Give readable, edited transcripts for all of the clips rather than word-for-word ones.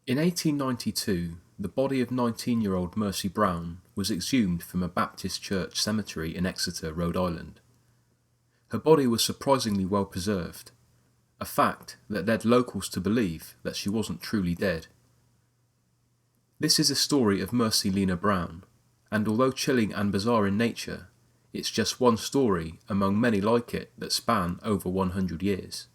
In 1892, the body of 19-year-old Mercy Brown was exhumed from a Baptist church cemetery in Exeter, Rhode Island. Her body was surprisingly well preserved, a fact that led locals to believe that she wasn't truly dead. This is a story of Mercy Lena Brown, and although chilling and bizarre in nature, it's just one story among many like it that span over 100 years.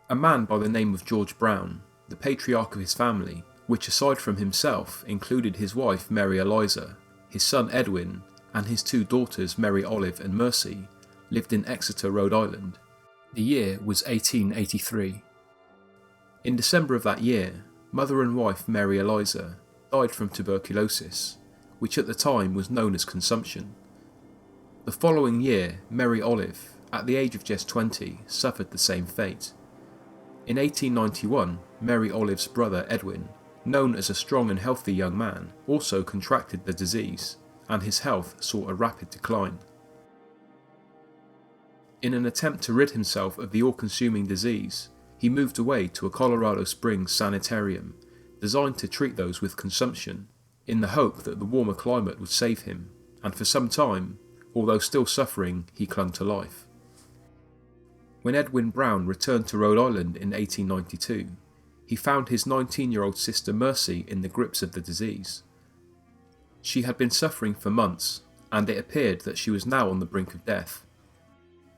A man by the name of George Brown, the patriarch of his family, which aside from himself included his wife Mary Eliza, his son Edwin, and his two daughters Mary Olive and Mercy, lived in Exeter, Rhode Island. The year was 1883. In December of that year, mother and wife Mary Eliza died from tuberculosis, which at the time was known as consumption. The following year, Mary Olive, at the age of just 20, suffered the same fate. In 1891, Mary Olive's brother Edwin, known as a strong and healthy young man, also contracted the disease, and his health saw a rapid decline. In an attempt to rid himself of the all-consuming disease, he moved away to a Colorado Springs sanitarium designed to treat those with consumption, in the hope that the warmer climate would save him, and for some time, although still suffering, he clung to life. When Edwin Brown returned to Rhode Island in 1892, he found his 19-year-old sister Mercy in the grips of the disease. She had been suffering for months, and it appeared that she was now on the brink of death.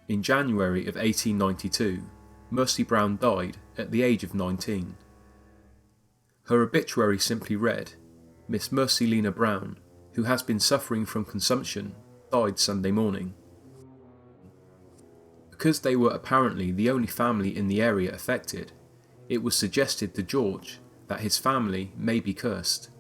In January of 1892, Mercy Brown died at the age of 19. Her obituary simply read, "Miss Mercy Lena Brown, who has been suffering from consumption, died Sunday morning." Because they were apparently the only family in the area affected, it was suggested to George that his family may be cursed.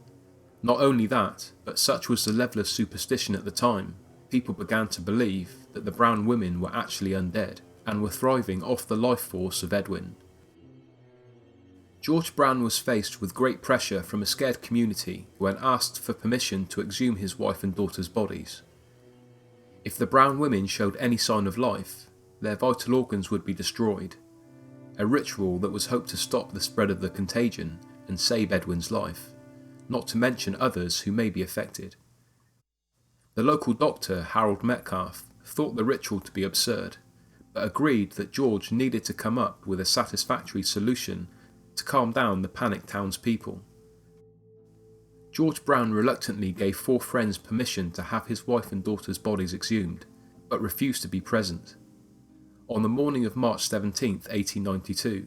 Not only that, but such was the level of superstition at the time, people began to believe that the Brown women were actually undead and were thriving off the life force of Edwin. George Brown was faced with great pressure from a scared community when asked for permission to exhume his wife and daughter's bodies. If the Brown women showed any sign of life, their vital organs would be destroyed, a ritual that was hoped to stop the spread of the contagion and save Edwin's life, not to mention others who may be affected. The local doctor, Harold Metcalf, thought the ritual to be absurd, but agreed that George needed to come up with a satisfactory solution to calm down the panicked townspeople. George Brown reluctantly gave 4 friends permission to have his wife and daughter's bodies exhumed, but refused to be present. On the morning of March 17, 1892,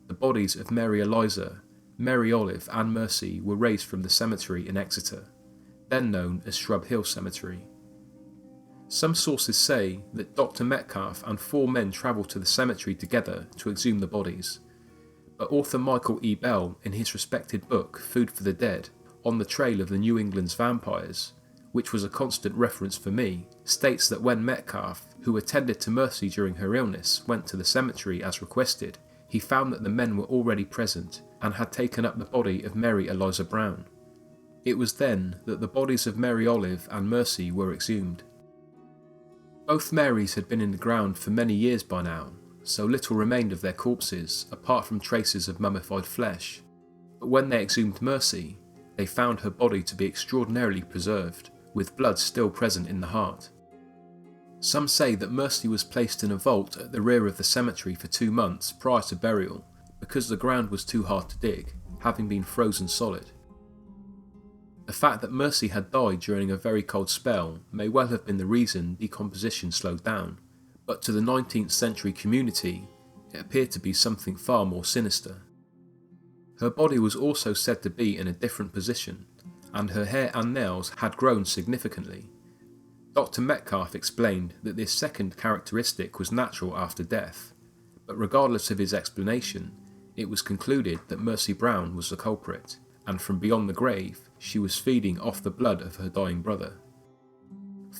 the bodies of Mary Eliza, Mary Olive and Mercy were raised from the cemetery in Exeter, then known as Shrub Hill Cemetery. Some sources say that Dr. Metcalf and 4 men travelled to the cemetery together to exhume the bodies, but author Michael E. Bell, in his respected book Food for the Dead, On the Trail of the New England's Vampires, which was a constant reference for me, states that when Metcalf, who attended to Mercy during her illness, went to the cemetery as requested, he found that the men were already present and had taken up the body of Mary Eliza Brown. It was then that the bodies of Mary Olive and Mercy were exhumed. Both Marys had been in the ground for many years by now, so little remained of their corpses apart from traces of mummified flesh, but when they exhumed Mercy, they found her body to be extraordinarily preserved, with blood still present in the heart. Some say that Mercy was placed in a vault at the rear of the cemetery for 2 months prior to burial because the ground was too hard to dig, having been frozen solid. The fact that Mercy had died during a very cold spell may well have been the reason decomposition slowed down, but to the 19th century community, it appeared to be something far more sinister. Her body was also said to be in a different position, and her hair and nails had grown significantly. Dr. Metcalf explained that this second characteristic was natural after death, but regardless of his explanation, It was concluded that Mercy Brown was the culprit, and from beyond the grave, she was feeding off the blood of her dying brother.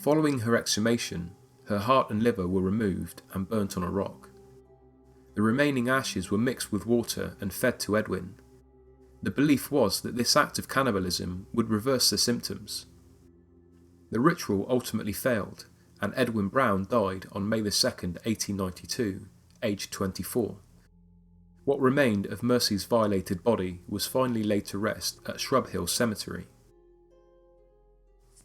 Following her exhumation, her heart and liver were removed and burnt on a rock. The remaining ashes were mixed with water and fed to Edwin. The belief was that this act of cannibalism would reverse the symptoms. The ritual ultimately failed, and Edwin Brown died on May 2, 1892, aged 24. What remained of Mercy's violated body was finally laid to rest at Shrub Hill Cemetery.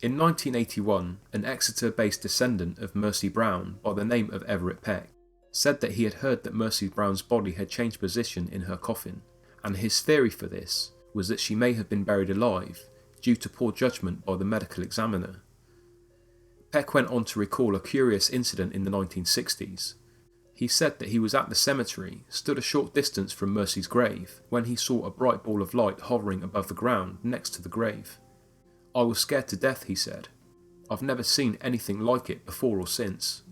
In 1981, an Exeter-based descendant of Mercy Brown by the name of Everett Peck said that he had heard that Mercy Brown's body had changed position in her coffin, and his theory for this was that she may have been buried alive due to poor judgment by the medical examiner. Peck went on to recall a curious incident in the 1960s. He said that he was at the cemetery, stood a short distance from Mercy's grave, when he saw a bright ball of light hovering above the ground next to the grave. "I was scared to death," he said. "I've never seen anything like it before or since."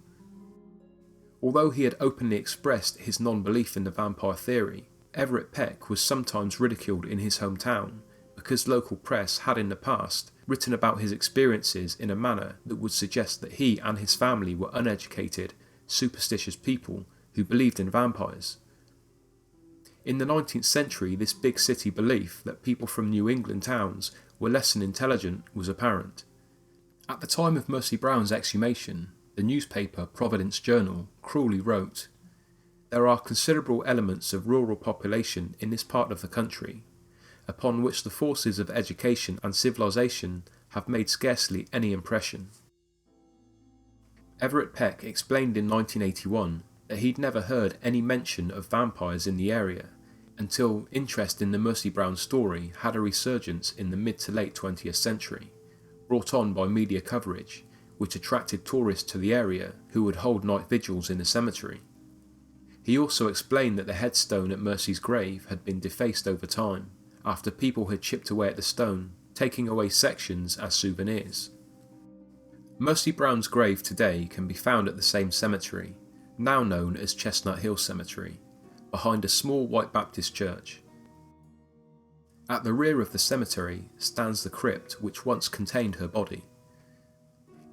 Although he had openly expressed his non-belief in the vampire theory, Everett Peck was sometimes ridiculed in his hometown because local press had in the past written about his experiences in a manner that would suggest that he and his family were uneducated, superstitious people who believed in vampires. In the 19th century, this big city belief that people from New England towns were less than intelligent was apparent. At the time of Mercy Brown's exhumation, the newspaper Providence Journal cruelly wrote, "There are considerable elements of rural population in this part of the country, upon which the forces of education and civilization have made scarcely any impression." Everett Peck explained in 1981 that he'd never heard any mention of vampires in the area until interest in the Mercy Brown story had a resurgence in the mid to late 20th century, brought on by media coverage, which attracted tourists to the area who would hold night vigils in the cemetery. He also explained that the headstone at Mercy's grave had been defaced over time, after people had chipped away at the stone, taking away sections as souvenirs. Mercy Brown's grave today can be found at the same cemetery, now known as Chestnut Hill Cemetery, behind a small white Baptist church. At the rear of the cemetery stands the crypt which once contained her body.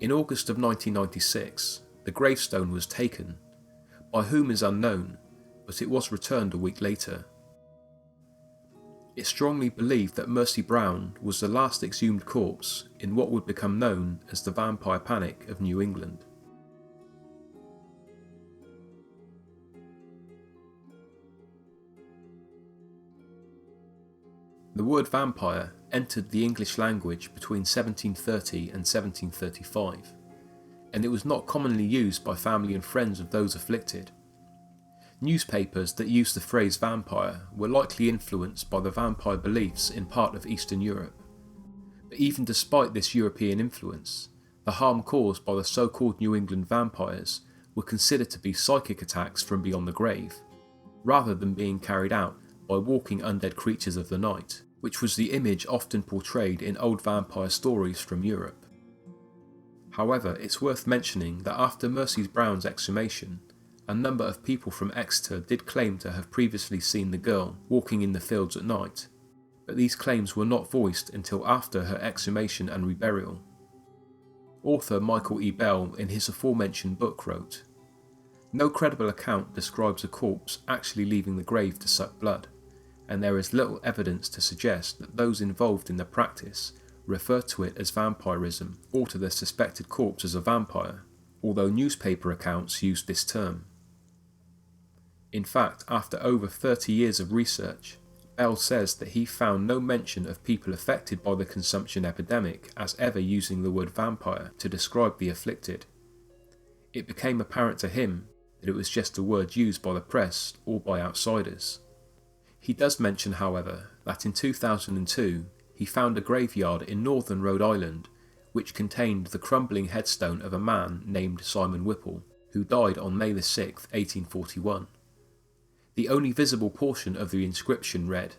In August of 1996, the gravestone was taken, by whom is unknown, but it was returned a week later. It's strongly believed that Mercy Brown was the last exhumed corpse in what would become known as the Vampire Panic of New England. The word vampire entered the English language between 1730 and 1735, and it was not commonly used by family and friends of those afflicted. Newspapers that used the phrase vampire were likely influenced by the vampire beliefs in part of Eastern Europe. But even despite this European influence, the harm caused by the so-called New England vampires were considered to be psychic attacks from beyond the grave, rather than being carried out by walking undead creatures of the night, which was the image often portrayed in old vampire stories from Europe. However, it's worth mentioning that after Mercy Brown's exhumation, a number of people from Exeter did claim to have previously seen the girl walking in the fields at night, but these claims were not voiced until after her exhumation and reburial. Author Michael E. Bell in his aforementioned book wrote, "No credible account describes a corpse actually leaving the grave to suck blood, and there is little evidence to suggest that those involved in the practice refer to it as vampirism or to the suspected corpse as a vampire, although newspaper accounts used this term." In fact, after over 30 years of research, Bell says that he found no mention of people affected by the consumption epidemic as ever using the word vampire to describe the afflicted. It became apparent to him that it was just a word used by the press or by outsiders. He does mention, however, that in 2002 he found a graveyard in northern Rhode Island which contained the crumbling headstone of a man named Simon Whipple, who died on May 6, 1841. The only visible portion of the inscription read,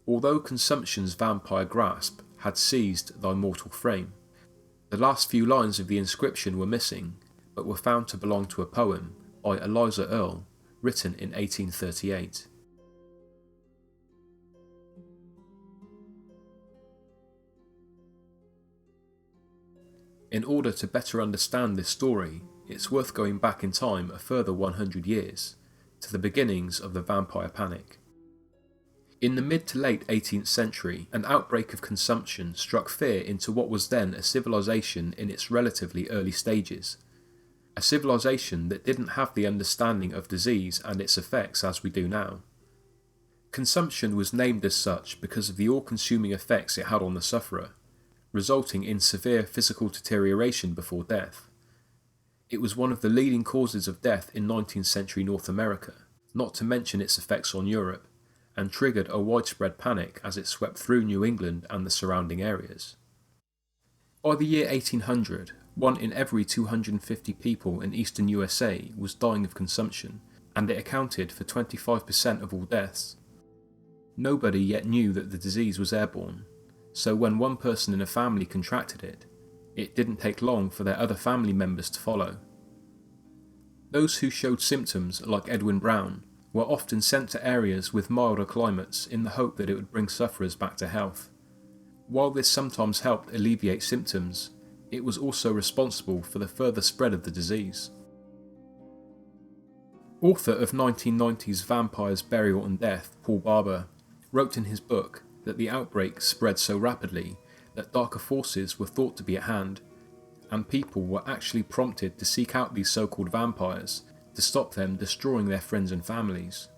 "Although consumption's vampire grasp had seized thy mortal frame." The last few lines of the inscription were missing, but were found to belong to a poem by Eliza Earle, written in 1838. In order to better understand this story, it's worth going back in time a further 100 years, to the beginnings of the vampire panic. In the mid to late 18th century, an outbreak of consumption struck fear into what was then a civilization in its relatively early stages. A civilization that didn't have the understanding of disease and its effects as we do now. Consumption was named as such because of the all-consuming effects it had on the sufferer, resulting in severe physical deterioration before death. It was one of the leading causes of death in 19th century North America, not to mention its effects on Europe, and triggered a widespread panic as it swept through New England and the surrounding areas. By the year 1800, 1 in every 250 people in eastern USA was dying of consumption, and it accounted for 25% of all deaths. Nobody yet knew that the disease was airborne, so when one person in a family contracted it, it didn't take long for their other family members to follow. Those who showed symptoms, like Edwin Brown, were often sent to areas with milder climates in the hope that it would bring sufferers back to health. While this sometimes helped alleviate symptoms, it was also responsible for the further spread of the disease. Author of 1990's Vampires, Burial and Death, Paul Barber, wrote in his book that the outbreak spread so rapidly that darker forces were thought to be at hand, and people were actually prompted to seek out these so-called vampires to stop them destroying their friends and families.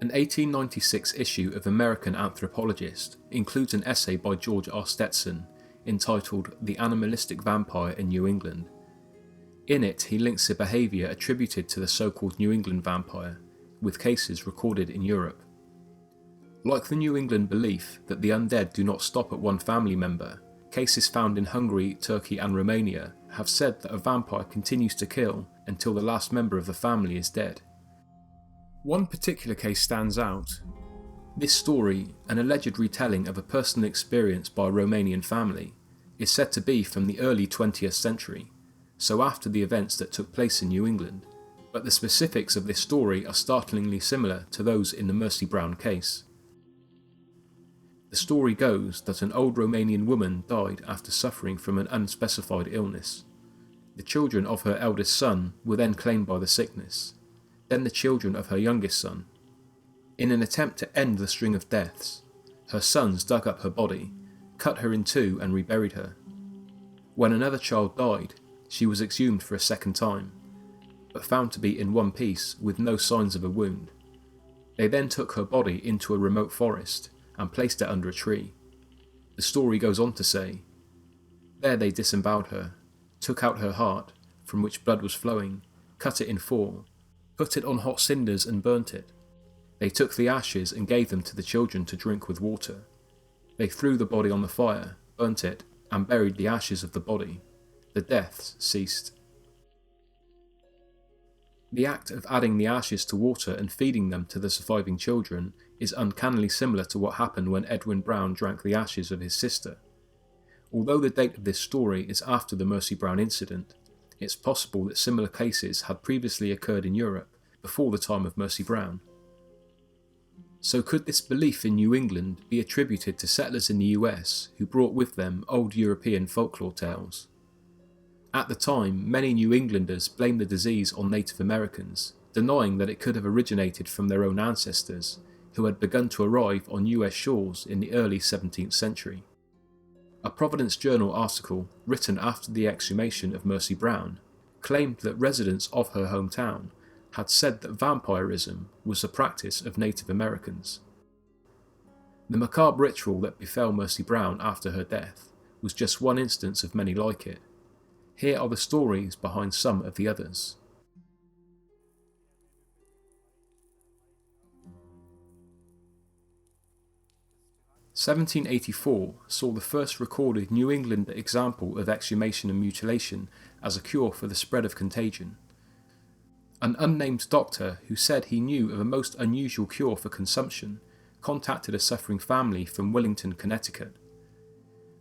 An 1896 issue of American Anthropologist includes an essay by George R. Stetson entitled The Animalistic Vampire in New England. In it, he links the behaviour attributed to the so-called New England vampire with cases recorded in Europe. Like the New England belief that the undead do not stop at one family member, cases found in Hungary, Turkey and Romania have said that a vampire continues to kill until the last member of the family is dead. One particular case stands out. This story, an alleged retelling of a personal experience by a Romanian family, is said to be from the early 20th century, so after the events that took place in New England, but the specifics of this story are startlingly similar to those in the Mercy Brown case. The story goes that an old Romanian woman died after suffering from an unspecified illness. The children of her eldest son were then claimed by the sickness, then the children of her youngest son. In an attempt to end the string of deaths, her sons dug up her body, cut her in two and reburied her. When another child died, she was exhumed for a second time, but found to be in one piece with no signs of a wound. They then took her body into a remote forest and placed it under a tree. The story goes on to say, there they disemboweled her, took out her heart, from which blood was flowing, cut it in four, put it on hot cinders and burnt it. They took the ashes and gave them to the children to drink with water. They threw the body on the fire, burnt it, and buried the ashes of the body. The deaths ceased. The act of adding the ashes to water and feeding them to the surviving children is uncannily similar to what happened when Edwin Brown drank the ashes of his sister. Although the date of this story is after the Mercy Brown incident, it's possible that similar cases had previously occurred in Europe before the time of Mercy Brown. So could this belief in New England be attributed to settlers in the US who brought with them old European folklore tales? At the time, many New Englanders blamed the disease on Native Americans, denying that it could have originated from their own ancestors, who had begun to arrive on US shores in the early 17th century. A Providence Journal article, written after the exhumation of Mercy Brown, claimed that residents of her hometown had said that vampirism was the practice of Native Americans. The macabre ritual that befell Mercy Brown after her death was just one instance of many like it. Here are the stories behind some of the others. (1784) saw the first recorded New England example of exhumation and mutilation as a cure for the spread of contagion. An unnamed doctor who said he knew of a most unusual cure for consumption contacted a suffering family from Willington, Connecticut.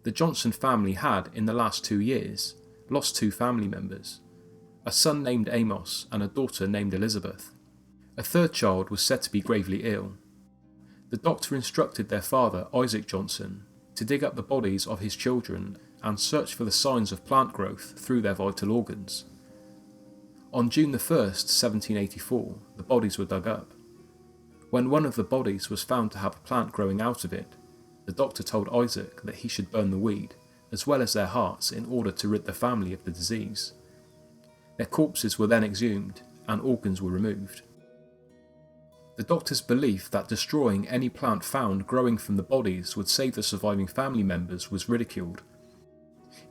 The Johnson family had, in the last 2 years, lost 2 family members, a son named Amos and a daughter named Elizabeth. A third child was said to be gravely ill. The doctor instructed their father, Isaac Johnson, to dig up the bodies of his children and searched for the signs of plant growth through their vital organs. On June the 1st, 1784, the bodies were dug up. When one of the bodies was found to have a plant growing out of it, the doctor told Isaac that he should burn the weed, as well as their hearts, in order to rid the family of the disease. Their corpses were then exhumed, and organs were removed. The doctor's belief that destroying any plant found growing from the bodies would save the surviving family members was ridiculed.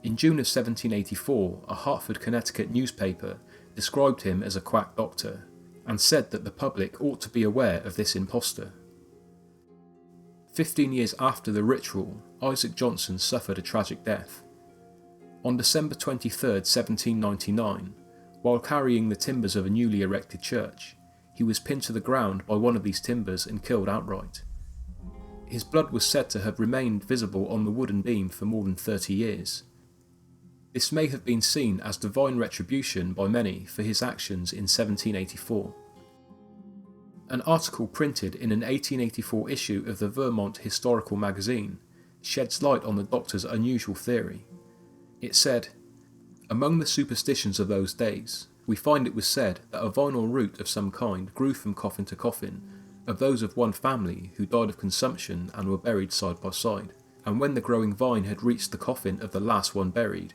In June of 1784, a Hartford, Connecticut newspaper described him as a quack doctor, and said that the public ought to be aware of this impostor. 15 years after the ritual, Isaac Johnson suffered a tragic death. On December 23, 1799, while carrying the timbers of a newly erected church, he was pinned to the ground by one of these timbers and killed outright. His blood was said to have remained visible on the wooden beam for more than 30 years. This may have been seen as divine retribution by many for his actions in 1784. An article printed in an 1884 issue of the Vermont Historical Magazine sheds light on the doctor's unusual theory. It said, "Among the superstitions of those days, we find it was said that a vine or root of some kind grew from coffin to coffin of those of one family who died of consumption and were buried side by side, and when the growing vine had reached the coffin of the last one buried,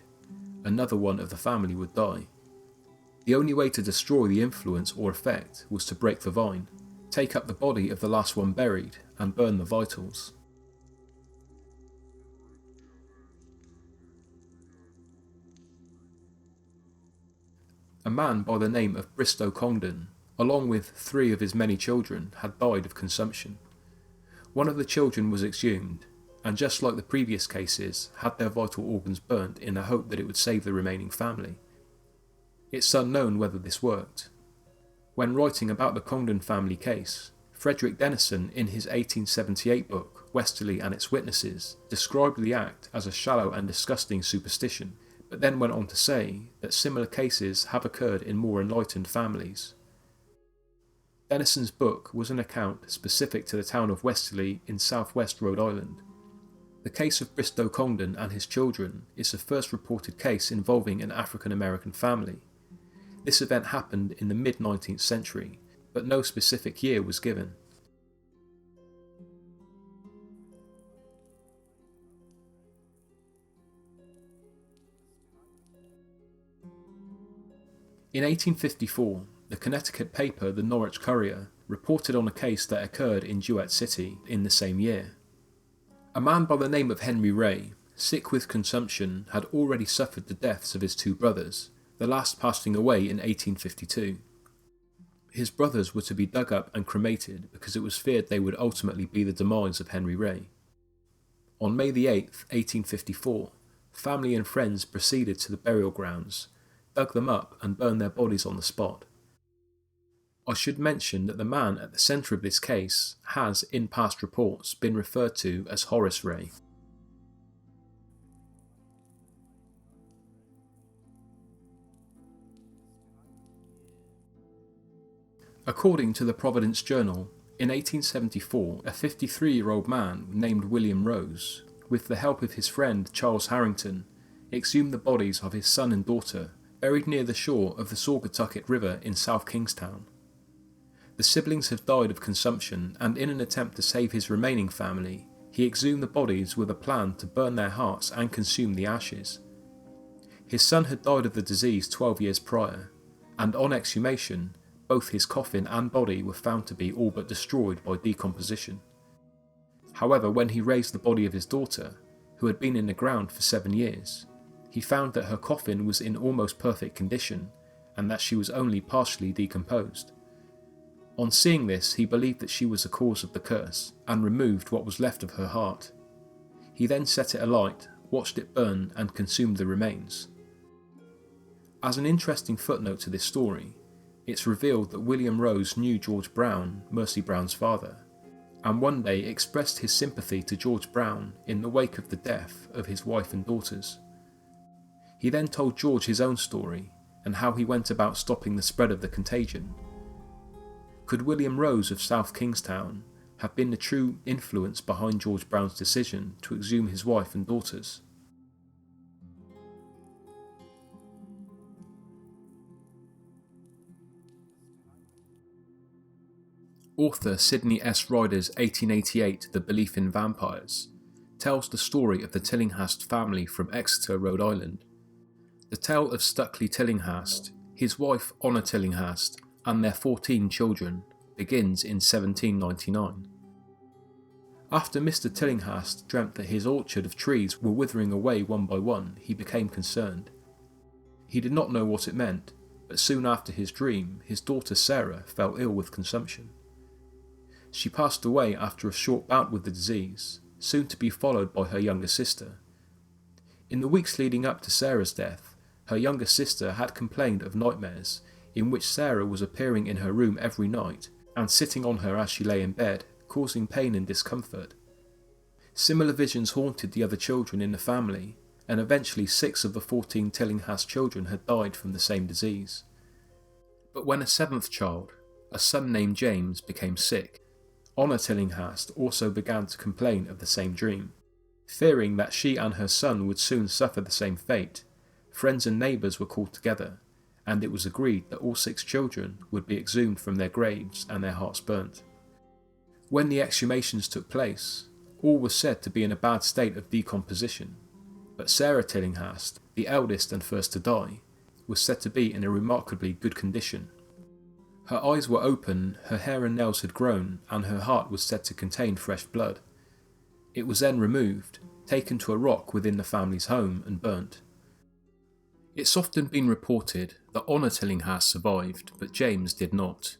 another one of the family would die. The only way to destroy the influence or effect was to break the vine, take up the body of the last one buried, and burn the vitals." A man by the name of Bristow Condon, along with 3 of his many children, had died of consumption. One of the children was exhumed, and just like the previous cases, had their vital organs burnt in the hope that it would save the remaining family. It's unknown whether this worked. When writing about the Condon family case, Frederick Ransom, in his 1878 book, Westerly and Its Witnesses, described the act as a shallow and disgusting superstition, but then went on to say that similar cases have occurred in more enlightened families. Denison's book was an account specific to the town of Westerly in southwest Rhode Island. The case of Bristow Condon and his children is the first reported case involving an African American family. This event happened in the mid-19th century, but no specific year was given. In 1854, the Connecticut paper The Norwich Courier reported on a case that occurred in Duet City in the same year. A man by the name of Henry Rea, sick with consumption, had already suffered the deaths of his 2 brothers, the last passing away in 1852. His brothers were to be dug up and cremated because it was feared they would ultimately be the demise of Henry Rea. On May the 8th, 1854, family and friends proceeded to the burial grounds, dug them up and burned their bodies on the spot. I should mention that the man at the centre of this case has, in past reports, been referred to as Horace Rea. According to the Providence Journal, in 1874, a 53-year-old man named William Rose, with the help of his friend Charles Harrington, exhumed the bodies of his son and daughter, buried near the shore of the Saugatucket River in South Kingstown. The siblings had died of consumption, and in an attempt to save his remaining family, he exhumed the bodies with a plan to burn their hearts and consume the ashes. His son had died of the disease 12 years prior, and on exhumation, both his coffin and body were found to be all but destroyed by decomposition. However, when he raised the body of his daughter, who had been in the ground for 7 years, he found that her coffin was in almost perfect condition, and that she was only partially decomposed. On seeing this, he believed that she was the cause of the curse, and removed what was left of her heart. He then set it alight, watched it burn, and consumed the remains. As an interesting footnote to this story, it's revealed that William Rose knew George Brown, Mercy Brown's father, and one day expressed his sympathy to George Brown in the wake of the death of his wife and daughters. He then told George his own story, and how he went about stopping the spread of the contagion. Could William Rose of South Kingstown have been the true influence behind George Brown's decision to exhume his wife and daughters? Author Sidney S Reuters' 1888 The Belief in Vampires tells the story of the Tillinghast family from Exeter, Rhode Island. The tale of Stuckley Tillinghast, his wife Honor Tillinghast, and their 14 children begins in 1799. After Mr. Tillinghast dreamt that his orchard of trees were withering away one by one, he became concerned. He did not know what it meant, but soon after his dream, his daughter Sarah fell ill with consumption. She passed away after a short bout with the disease, soon to be followed by her younger sister. In the weeks leading up to Sarah's death, her younger sister had complained of nightmares in which Sarah was appearing in her room every night and sitting on her as she lay in bed, causing pain and discomfort. Similar visions haunted the other children in the family, and eventually 6 of the 14 Tillinghast children had died from the same disease. But when a 7th child, a son named James, became sick, Honor Tillinghast also began to complain of the same dream. Fearing that she and her son would soon suffer the same fate, friends and neighbours were called together, and it was agreed that all 6 children would be exhumed from their graves and their hearts burnt. When the exhumations took place, all was said to be in a bad state of decomposition, but Sarah Tillinghast, the eldest and first to die, was said to be in a remarkably good condition. Her eyes were open, her hair and nails had grown, and her heart was said to contain fresh blood. It was then removed, taken to a rock within the family's home and burnt. It's often been reported that Honor Tillinghast survived, but James did not.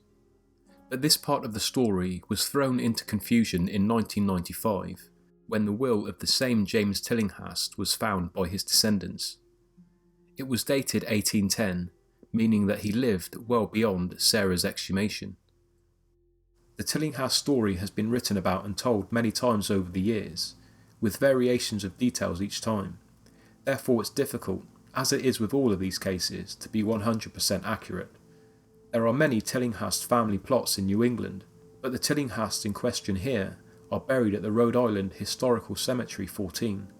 But this part of the story was thrown into confusion in 1995, when the will of the same James Tillinghast was found by his descendants. It was dated 1810, meaning that he lived well beyond Sarah's exhumation. The Tillinghast story has been written about and told many times over the years, with variations of details each time. Therefore it's difficult, as it is with all of these cases, to be 100% accurate. There are many Tillinghast family plots in New England, but the Tillinghasts in question here are buried at the Rhode Island Historical Cemetery 14,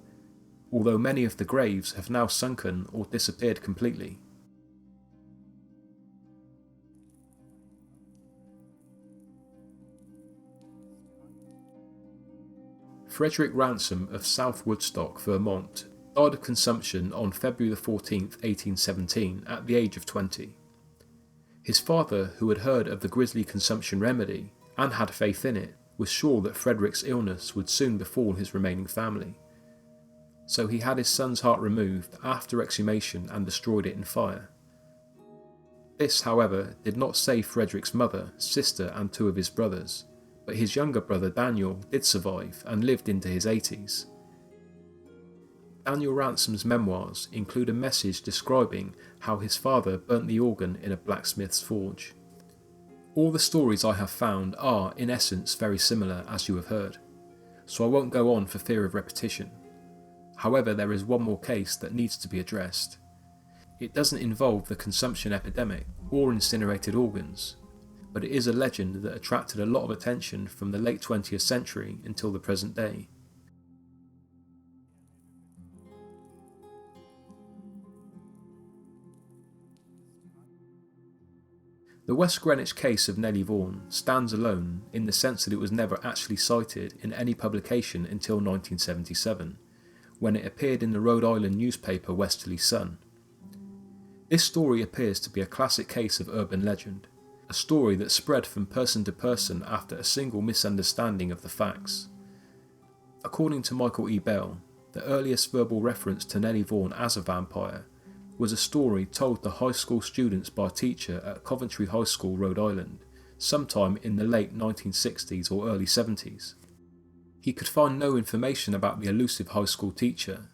although many of the graves have now sunken or disappeared completely. Frederick Ransom of South Woodstock, Vermont, died of consumption on February 14, 1817, at the age of 20. His father, who had heard of the grisly consumption remedy and had faith in it, was sure that Frederick's illness would soon befall his remaining family. So he had his son's heart removed after exhumation and destroyed it in fire. This, however, did not save Frederick's mother, sister and 2 of his brothers, but his younger brother Daniel did survive and lived into his 80s. Daniel Ransom's memoirs include a message describing how his father burnt the organ in a blacksmith's forge. All the stories I have found are, in essence, very similar, as you have heard, so I won't go on for fear of repetition. However, there is one more case that needs to be addressed. It doesn't involve the consumption epidemic or incinerated organs, but it is a legend that attracted a lot of attention from the late 20th century until the present day. The West Greenwich case of Nellie Vaughn stands alone in the sense that it was never actually cited in any publication until 1977, when it appeared in the Rhode Island newspaper Westerly Sun. This story appears to be a classic case of urban legend, a story that spread from person to person after a single misunderstanding of the facts. According to Michael E. Bell, the earliest verbal reference to Nellie Vaughn as a vampire was a story told to high school students by a teacher at Coventry High School, Rhode Island, sometime in the late 1960s or early 70s. He could find no information about the elusive high school teacher,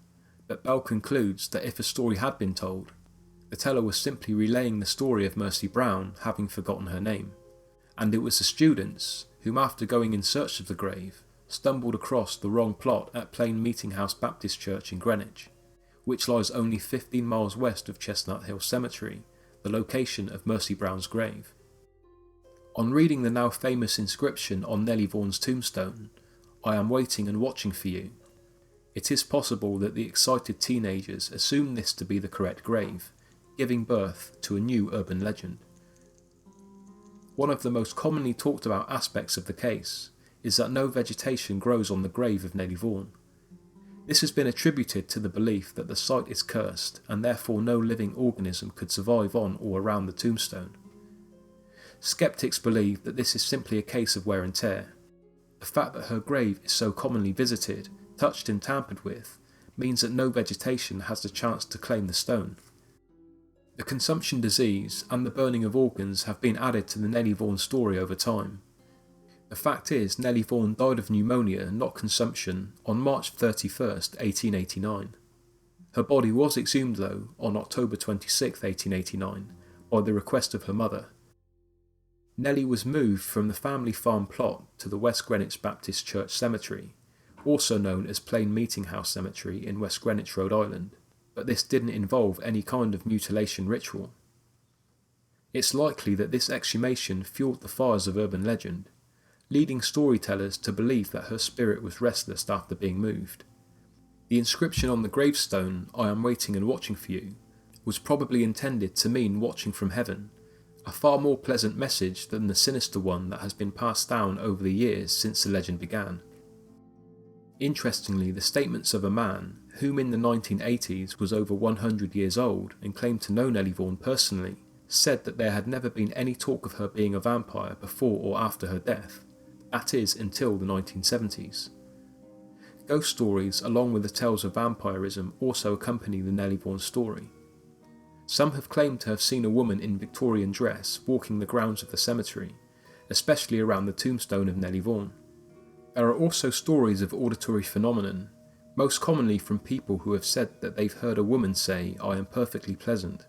but Bell concludes that if a story had been told, the teller was simply relaying the story of Mercy Brown having forgotten her name, and it was the students whom, after going in search of the grave, stumbled across the wrong plot at Plain Meeting House Baptist Church in Greenwich, which lies only 15 miles west of Chestnut Hill Cemetery, the location of Mercy Brown's grave. On reading the now famous inscription on Nellie Vaughn's tombstone, "I am waiting and watching for you," it is possible that the excited teenagers assumed this to be the correct grave, giving birth to a new urban legend. One of the most commonly talked about aspects of the case is that no vegetation grows on the grave of Nellie Vaughn. This has been attributed to the belief that the site is cursed and therefore no living organism could survive on or around the tombstone. Skeptics believe that this is simply a case of wear and tear. The fact that her grave is so commonly visited, touched and tampered with, means that no vegetation has the chance to claim the stone. The consumption disease and the burning of organs have been added to the Nellie Vaughn story over time. The fact is, Nellie Vaughn died of pneumonia, not consumption, on March 31, 1889. Her body was exhumed though on October 26, 1889, by the request of her mother. Nellie was moved from the family farm plot to the West Greenwich Baptist Church Cemetery, also known as Plain Meeting House Cemetery in West Greenwich, Rhode Island, but this didn't involve any kind of mutilation ritual. It's likely that this exhumation fueled the fires of urban legend, leading storytellers to believe that her spirit was restless after being moved. The inscription on the gravestone, "I am waiting and watching for you," was probably intended to mean watching from heaven, a far more pleasant message than the sinister one that has been passed down over the years since the legend began. Interestingly, the statements of a man, whom in the 1980s was over 100 years old and claimed to know Nellie Vaughn personally, said that there had never been any talk of her being a vampire before or after her death, that is, until the 1970s. Ghost stories, along with the tales of vampirism, also accompany the Nellie Vaughn story. Some have claimed to have seen a woman in Victorian dress walking the grounds of the cemetery, especially around the tombstone of Nellie Vaughn. There are also stories of auditory phenomenon, most commonly from people who have said that they've heard a woman say, "I am perfectly pleasant."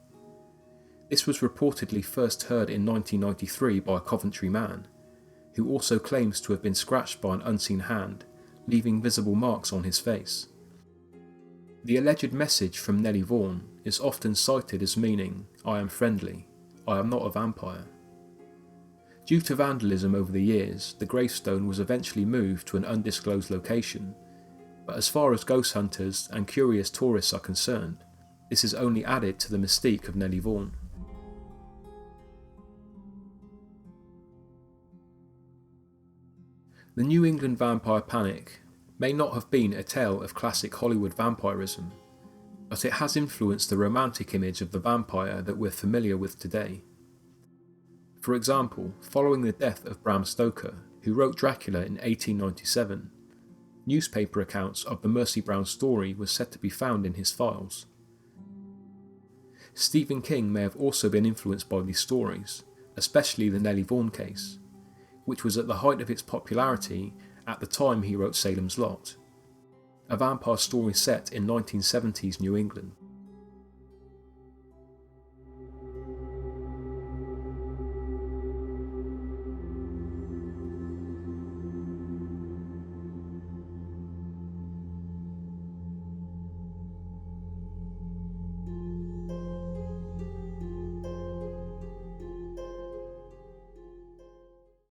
This was reportedly first heard in 1993 by a Coventry man, who also claims to have been scratched by an unseen hand, leaving visible marks on his face. The alleged message from Nellie Vaughn is often cited as meaning, "I am friendly, I am not a vampire." Due to vandalism over the years, the gravestone was eventually moved to an undisclosed location, but as far as ghost hunters and curious tourists are concerned, this has only added to the mystique of Nellie Vaughn. The New England vampire panic may not have been a tale of classic Hollywood vampirism, but it has influenced the romantic image of the vampire that we're familiar with today. For example, following the death of Bram Stoker, who wrote Dracula in 1897, newspaper accounts of the Mercy Brown story were said to be found in his files. Stephen King may have also been influenced by these stories, especially the Nellie Vaughn case, which was at the height of its popularity at the time he wrote Salem's Lot, a vampire story set in 1970s New England.